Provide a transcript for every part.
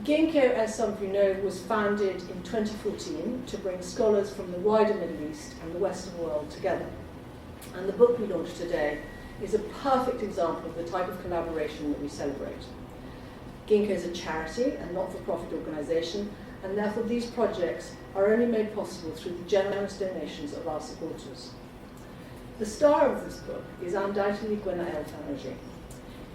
Gingko, as some of you know, was founded in 2014 to bring scholars from the wider Middle East and the Western world together. And the book we launched today is a perfect example of the type of collaboration that we celebrate. Gingko is a charity and not-for-profit organisation, and therefore these projects are only made possible through the generous donations of our supporters. The star of this book is undoubtedly Gwenaëlle.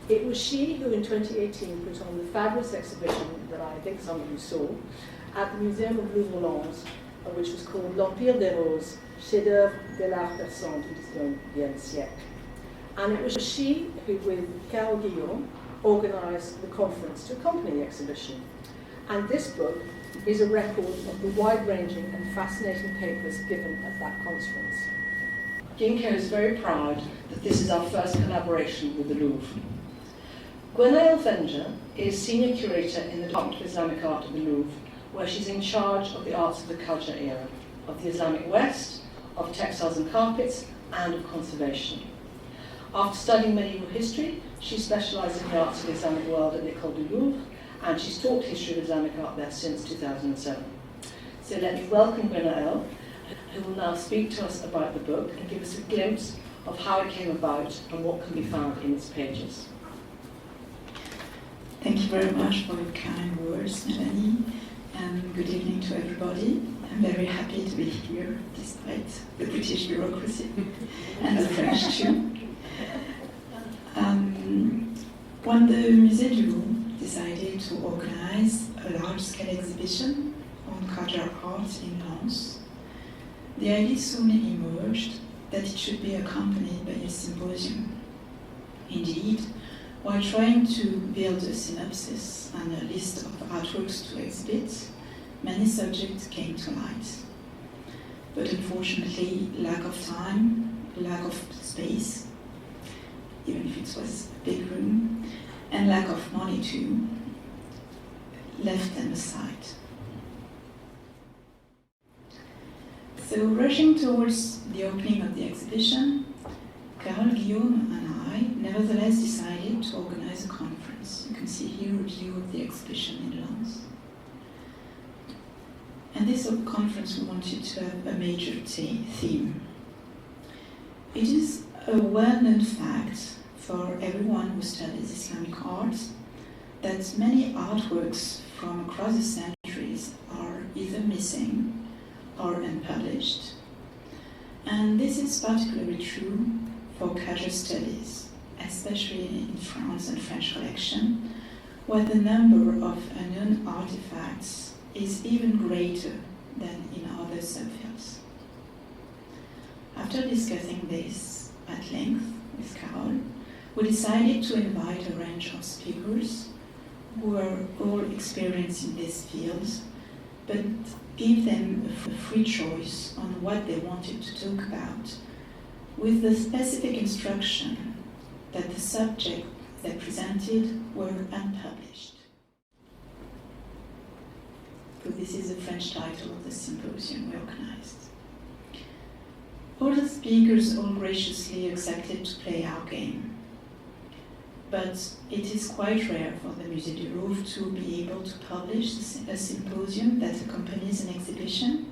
It was she who in 2018 put on the fabulous exhibition that I think some of you saw at the Museum of Louvre, which was called L'Empire des Roses, chef-d'œuvre de l'art persan du XIXe siècle. And it was she who, with Carole Guillaume, organised the conference to accompany the exhibition. And this book is a record of the wide-ranging and fascinating papers given at that conference. Gingko is very proud that this is our first collaboration with the Louvre. Gwenaëlle is Senior Curator in the Department of Islamic Art at the Louvre, where she's in charge of the arts of the culture era, of the Islamic West, of textiles and carpets, and of conservation. After studying medieval history, she specialised in the arts of the Islamic world at the École du Louvre, and she's taught history of Islamic art there since 2007. So let me welcome Gwenaëlle, who will now speak to us about the book and give us a glimpse of how it came about and what can be found in its pages. Thank you very much for your kind words, Melanie, and good evening to everybody. I'm very happy to be here, despite the British bureaucracy, and the French too. When the Musée du Louvre decided to organize a large-scale exhibition on cultural art in Lens, the idea soon emerged that it should be accompanied by a symposium. Indeed, while trying to build a synopsis and a list of artworks to exhibit, many subjects came to light. But unfortunately, lack of time, lack of space, even if it was a big room, and lack of money too, left them aside. So rushing towards the opening of the exhibition, Carole Guillaume and I nevertheless decided to organize a conference. You can see here a view of the exhibition in Lens. And this conference we wanted to have a major theme. It is a well-known fact for everyone who studies Islamic art that many artworks from across the centuries are either missing or unpublished. And this is particularly true for casual studies, especially in France and French collection, where the number of unknown artifacts is even greater than in other subfields. After discussing this at length with Carole, we decided to invite a range of speakers who are all experienced in these fields, but give them a free choice on what they wanted to talk about, with the specific instruction that the subject they presented were unpublished. So this is the French title of the symposium we organized. All the speakers all graciously accepted to play our game. But it is quite rare for the Musée du Louvre to be able to publish a symposium that accompanies an exhibition.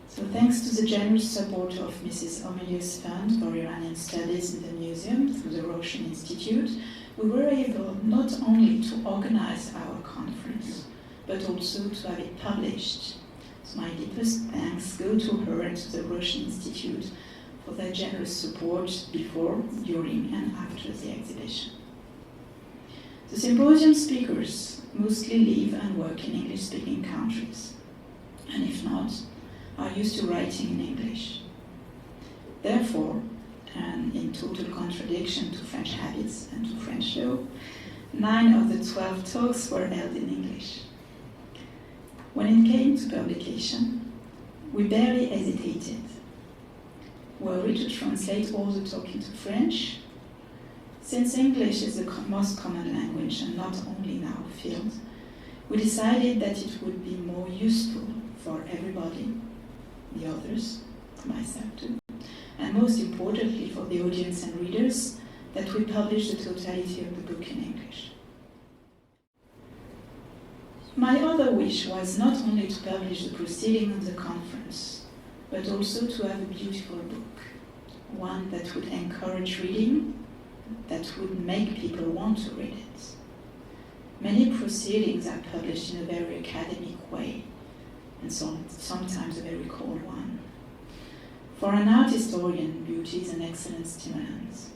So thanks to the generous support of Mrs. Omelius Fund for Iranian Studies in the museum through the Roshan Institute, we were able not only to organize our conference, but also to have it published. So my deepest thanks go to her and to the Roshan Institute for their generous support before, during, and after the exhibition. The symposium speakers mostly live and work in English-speaking countries, and if not, are used to writing in English. Therefore, and in total contradiction to French habits and to French law, 9 of the 12 talks were held in English. When it came to publication, we barely hesitated. Were we to translate all the talk into French? Since English is the most common language and not only in our field, we decided that it would be more useful for everybody, the others, myself too, and most importantly for the audience and readers, that we publish the totality of the book in English. My other wish was not only to publish the proceeding of the conference, but also to have a beautiful book, one that would encourage reading, that would make people want to read it. Many proceedings are published in a very academic way, and sometimes a very cold one. For an art historian, beauty is an excellent stimulant.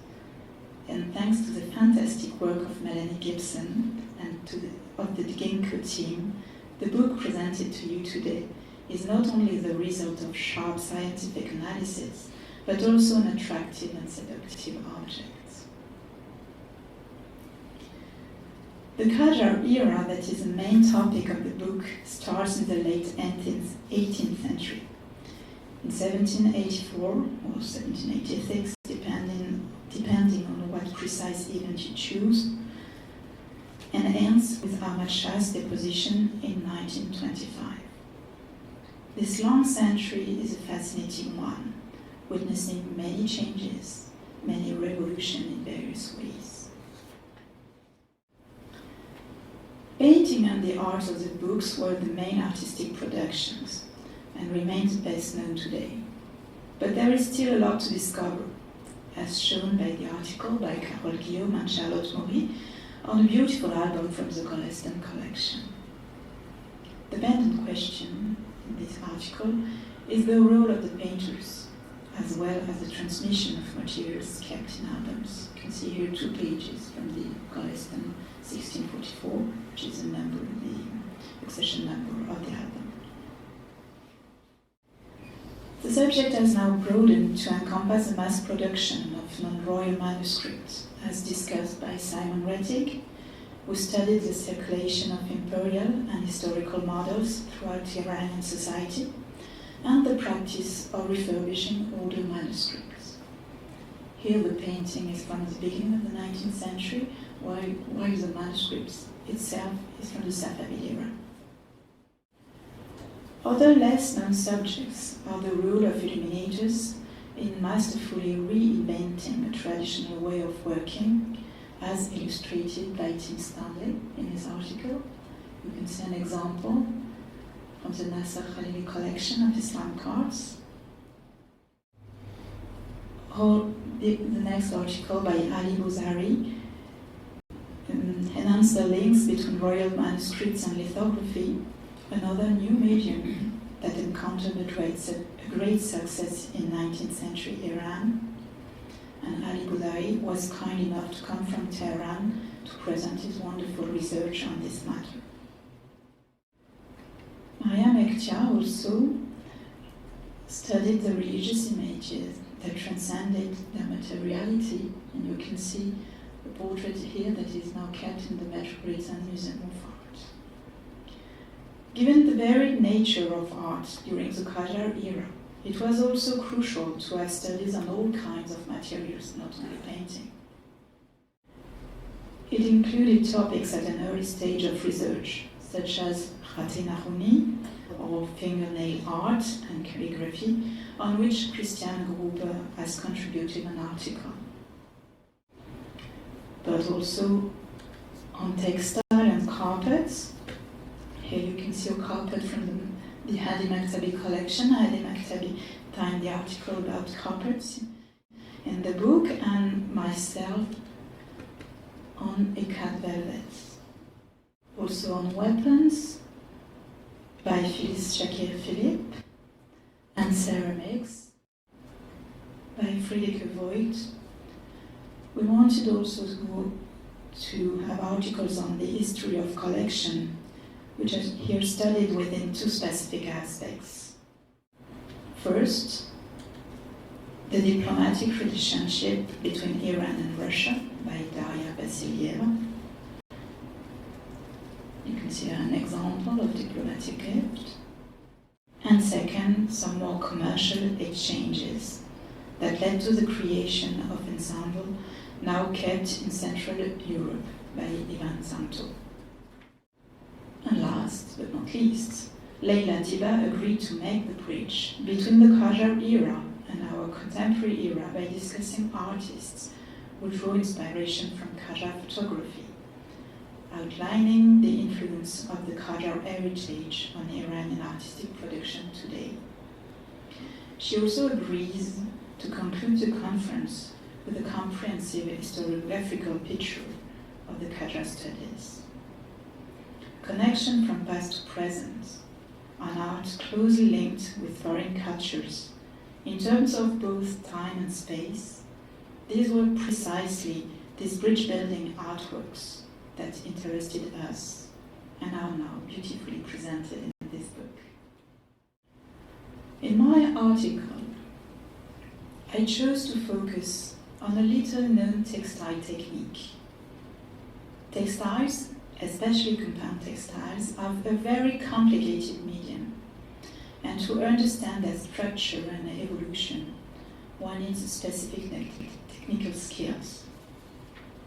And thanks to the fantastic work of Melanie Gibson and of the Gingko team, the book presented to you today is not only the result of sharp scientific analysis, but also an attractive and seductive object. The Qajar era, that is the main topic of the book, starts in the late 18th century. In 1784 or 1786, depending on what precise event you choose, and ends with Ahmad Shah's deposition in 1925. This long century is a fascinating one, witnessing many changes, many revolutions in various ways. Painting and the art of the books were the main artistic productions and remains best known today. But there is still a lot to discover, as shown by the article by Carole Guillaume and Charlotte Maury on a beautiful album from the Gwenaëlle collection. The pendant question in this article is the role of the painters, as well as the transmission of materials kept in albums. You can see here 2 pages from the Gwenaëlle 1644, which is the accession number of the album. The subject has now broadened to encompass the mass production of non-royal manuscripts, as discussed by Simon Rettig, who studied the circulation of imperial and historical models throughout Iranian society, and the practice of refurbishing older manuscripts. Here the painting is from the beginning of the 19th century, while the manuscript itself is from the Safavid era. Other less known subjects are the role of illuminators in masterfully reinventing a traditional way of working, as illustrated by Tim Stanley in his article. You can see an example from the Nasser Khalili collection of Islamic arts. Or the next article by Ali Bouzari enhanced the links between royal manuscripts and lithography, another new medium that encountered a great success in 19th century Iran. And Ali Bouzari was kind enough to come from Tehran to present his wonderful research on this matter. Maria Mektia also studied the religious images that transcended their materiality, and you can see the portrait here that is now kept in the Metropolitan Museum of Art. Given the varied nature of art during the Qajar era, it was also crucial to have studies on all kinds of materials, not only painting. It included topics at an early stage of research, such as Khati Nahuni, or fingernail art and calligraphy, on which Christian Gruber has contributed an article. But also on textile and carpets. Here you can see a carpet from the Hadi Maktabi collection. Hadi Maktabi timed the article about carpets in the book, and myself on ikat velvet. Also on weapons by Phyllis Shakir-Philippe, and ceramics by Friederike Voigt. We wanted also to have articles on the history of collection, which are here studied within 2 specific aspects. First, the diplomatic relationship between Iran and Russia by Daria Vassilieva. You can see an example of diplomatic gift. And second, some more commercial exchanges that led to the creation of ensemble now kept in Central Europe by Ivan Zanto. And last but not least, Leila Tiba agreed to make the bridge between the Qajar era and our contemporary era by discussing artists who drew inspiration from Qajar photography, outlining the influence of the Qajar heritage on Iranian artistic production today. She also agrees to conclude the conference with a comprehensive historiographical picture of the Qajar studies. Connection from past to present, an art closely linked with foreign cultures in terms of both time and space. These were precisely these bridge-building artworks that interested us and are now beautifully presented in this book. In my article, I chose to focus on a little-known textile technique. Textiles, especially compound textiles, are a very complicated medium, and to understand their structure and evolution, one needs specific technical skills.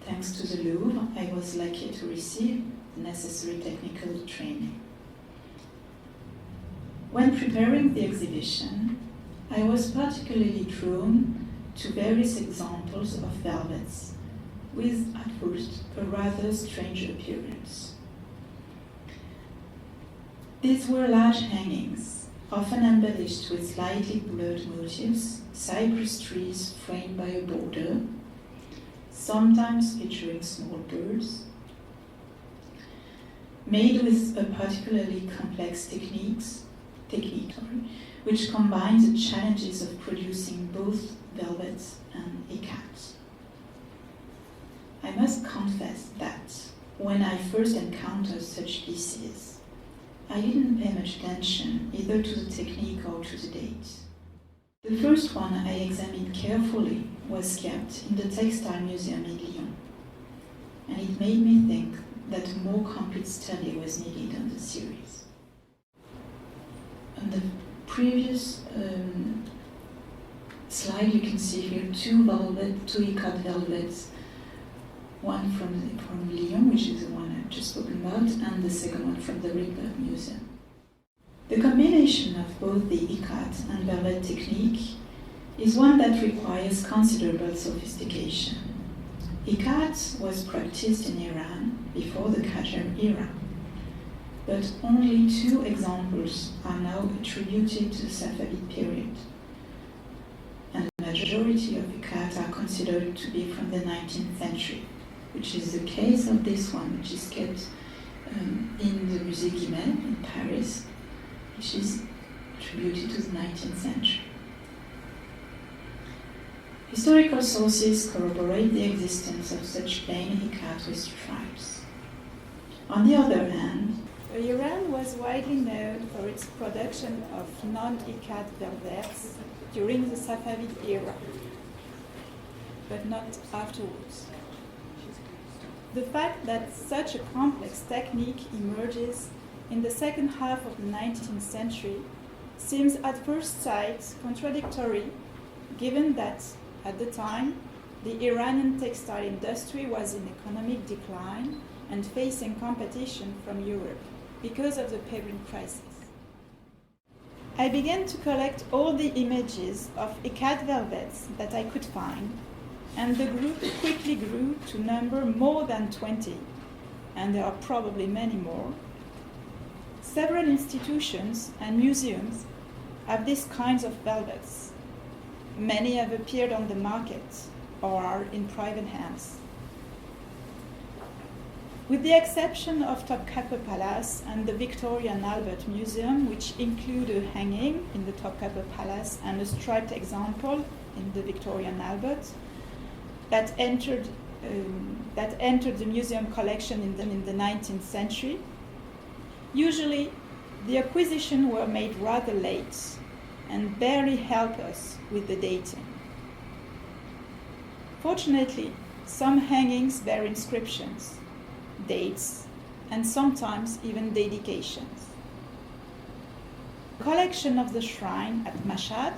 Thanks to the Louvre, I was lucky to receive the necessary technical training. When preparing the exhibition, I was particularly drawn to various examples of velvets with, at first, a rather strange appearance. These were large hangings, often embellished with slightly blurred motifs, cypress trees framed by a border, sometimes featuring small birds, made with a particularly complex technique, which combines the challenges of producing both velvet and ikat. I must confess that when I first encountered such pieces, I didn't pay much attention either to the technique or to the date. The first one I examined carefully was kept in the Textile Museum in Lyon, and it made me think that a more complete study was needed on the series. On the previous slide, you can see here two ikat velvets, one from Lyon, which is the one I've just spoken about, and the second one from the Rydberg Museum. The combination of both the ikat and velvet technique is one that requires considerable sophistication. Ikat was practiced in Iran before the Qajar era, but only 2 examples are now attributed to the Safavid period, and the majority of ikat are considered to be from the 19th century, which is the case of this one, which is kept in the Musée Gibson in Paris, which is attributed to the 19th century. Historical sources corroborate the existence of such plain ikat with stripes. On the other hand, Iran was widely known for its production of non-ikat velvets during the Safavid era, but not afterwards. The fact that such a complex technique emerges in the second half of the 19th century seems at first sight contradictory, given that, at the time, the Iranian textile industry was in economic decline and facing competition from Europe because of the Peruvian crisis. I began to collect all the images of ikat velvets that I could find, and the group quickly grew to number more than 20, and there are probably many more. Several institutions and museums have these kinds of velvets. Many have appeared on the market or are in private hands. With the exception of Topkapi Palace and the Victoria and Albert Museum, which include a hanging in the Topkapi Palace and a striped example in the Victoria and Albert, that entered the museum collection in the 19th century, usually the acquisitions were made rather late and barely help us with the dating. Fortunately, some hangings bear inscriptions, dates, and sometimes even dedications. The collection of the shrine at Mashhad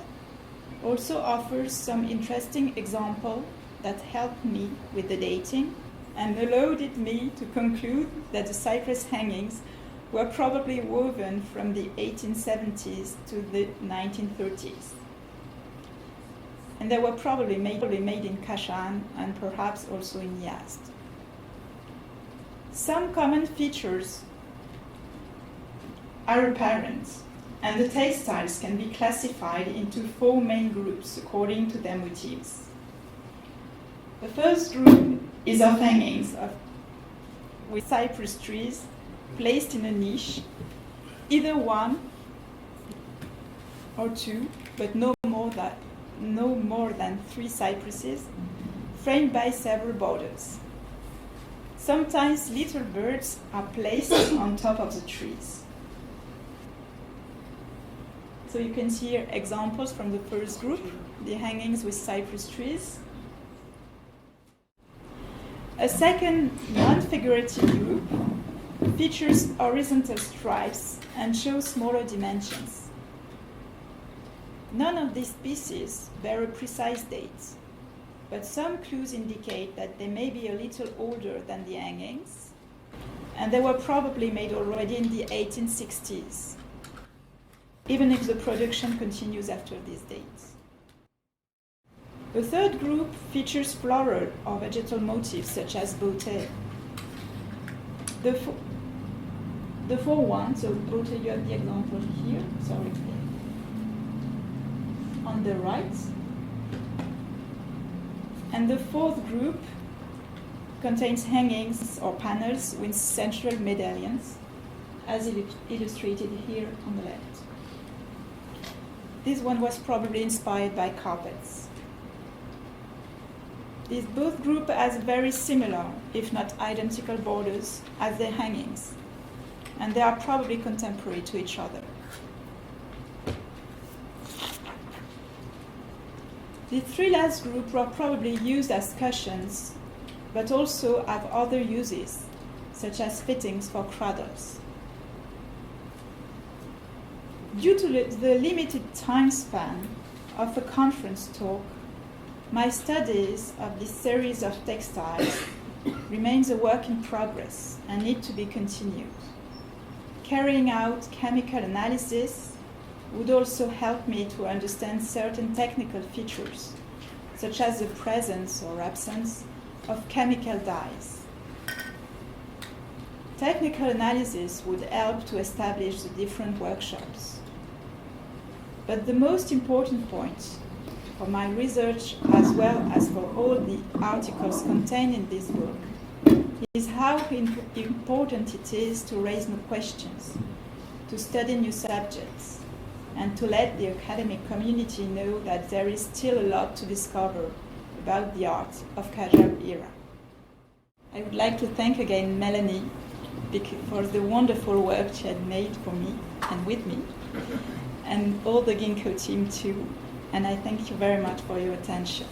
also offers some interesting examples that helped me with the dating and allowed me to conclude that the cypress hangings were probably woven from the 1870s to the 1930s. And they were probably made in Kashan and perhaps also in Yazd. Some common features are apparent, and the textiles can be classified into 4 main groups according to their motifs. The first group is of hangings with cypress trees placed in a niche, either 1 or 2, but no more than 3 cypresses, framed by several borders. Sometimes little birds are placed on top of the trees. So you can see here examples from the first group, the hangings with cypress trees. A second non-figurative group features horizontal stripes and shows smaller dimensions. None of these pieces bear a precise date, but some clues indicate that they may be a little older than the hangings, and they were probably made already in the 1860s, even if the production continues after these dates. The third group features floral or vegetal motifs such as bouquet. The four ones, so bouquet, you have the example here, sorry, on the right. And the fourth group contains hangings or panels with central medallions, as illustrated here on the left. This one was probably inspired by carpets. This both group has very similar, if not identical, borders as their hangings, and they are probably contemporary to each other. The 3 last groups were probably used as cushions, but also have other uses, such as fittings for cradles. Due to the limited time span of a conference talk, my studies of this series of textiles remains a work in progress and need to be continued. Carrying out chemical analysis would also help me to understand certain technical features, such as the presence or absence of chemical dyes. Technical analysis would help to establish the different workshops. But the most important point for my research, as well as for all the articles contained in this book, is how important it is to raise new questions, to study new subjects, and to let the academic community know that there is still a lot to discover about the art of Qajar era. I would like to thank again Melanie for the wonderful work she had made for me and with me, and all the Gingko team too. And I thank you very much for your attention.